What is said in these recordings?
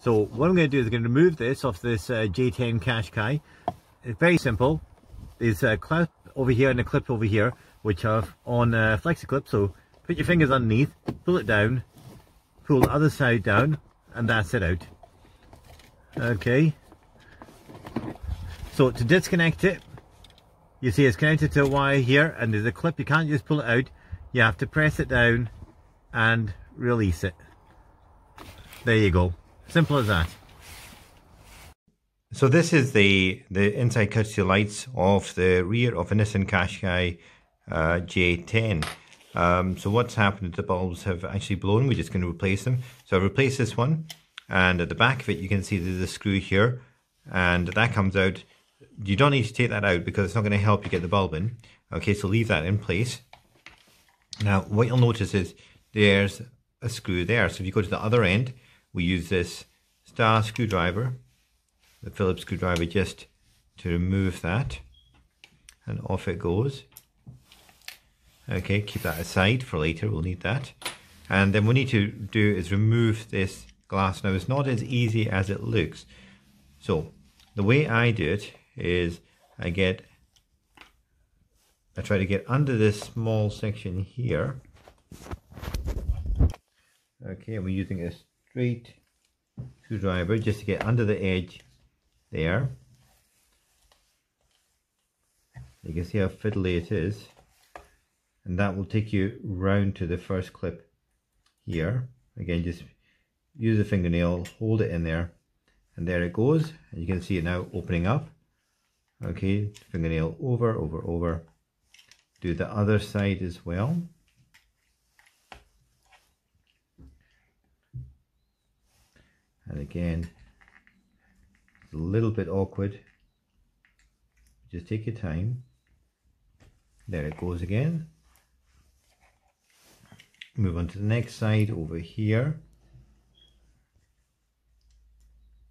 So what I'm going to do is I'm going to remove this off this J10 Qashqai. It's very simple. There's a clip over here and a clip over here which are on flexi clip. So put your fingers underneath, pull it down, pull the other side down, and that's it out. Okay. So to disconnect it, you see it's connected to a wire here, and there's a clip. You can't just pull it out. You have to press it down and release it. There you go. Simple as that. So this is the inside courtesy lights of the rear of a Nissan Qashqai J10. So what's happened is the bulbs have actually blown. We're just going to replace them. So I've replaced this one, and at the back of it you can see there's a screw here, and that comes out. You don't need to take that out because it's not going to help you get the bulb in. Okay, so leave that in place. Now what you'll notice is there's a screw there. So if you go to the other end, we use this star screwdriver, the Phillips screwdriver, just to remove that, and off it goes. Okay, keep that aside for later, we'll need that. And then what we need to do is remove this glass. Now it's not as easy as it looks. So the way I do it is I try to get under this small section here. Okay, and we're using a straight screwdriver just to get under the edge there. You can see how fiddly it is, and that will take you round to the first clip here. Again, just use a fingernail, hold it in there, and there it goes, and you can see it now opening up. Okay, fingernail over, over, over. Do the other side as well. And again, it's a little bit awkward. Just take your time. There it goes again. Move on to the next side over here.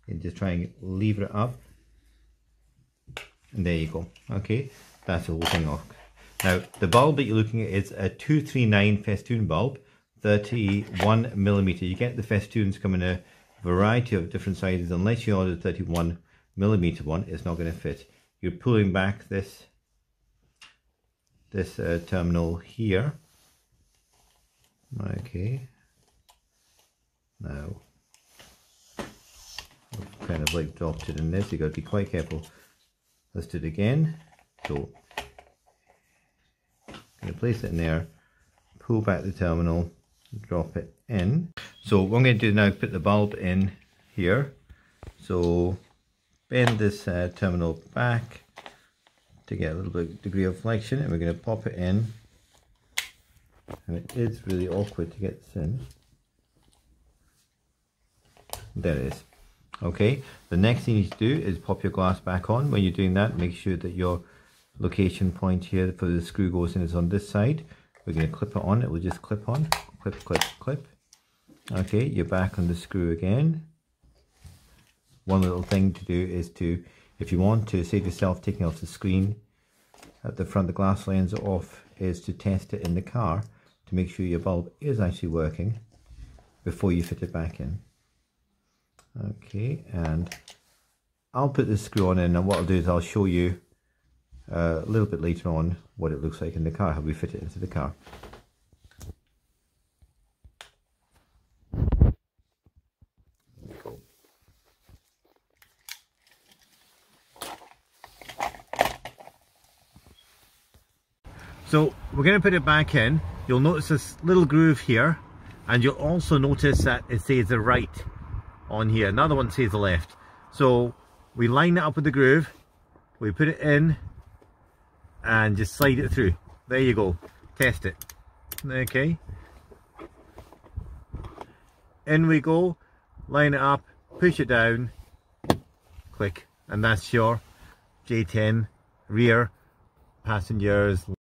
And just try and lever it up. And there you go. Okay, that's the whole thing off. Now, the bulb that you're looking at is a 239 festoon bulb, 31mm. You get the festoons come in a variety of different sizes. Unless you order the 31mm one, it's not going to fit. You're pulling back this terminal here. Okay. Now, I've kind of like dropped it in this. You've got to be quite careful. Let's do it again. So, I'm going to place it in there, pull back the terminal, drop it in. So what I'm going to do now is put the bulb in here. So bend this terminal back to get a little bit degree of flexion, and we're going to pop it in. And it is really awkward to get this in. There it is. Okay, the next thing you need to do is pop your glass back on. When you're doing that, make sure that your location point here for the screw goes in is on this side. We're going to clip it on. It will just clip on. Clip, clip, clip. Okay, you're back on the screw again. One little thing to do is to, if you want to save yourself taking off the screen at the front, the glass lens off, is to test it in the car to make sure your bulb is actually working before you fit it back in. Okay, and I'll put this screw on in, and what I'll do is I'll show you a little bit later on what it looks like in the car, how we fit it into the car. So we're going to put it back in. You'll notice this little groove here, and you'll also notice that it says the right on here. Another one says the left. So we line it up with the groove, we put it in, and just slide it through. There you go. Test it. Okay. In we go. Line it up, push it down, click, and that's your J10 rear passengers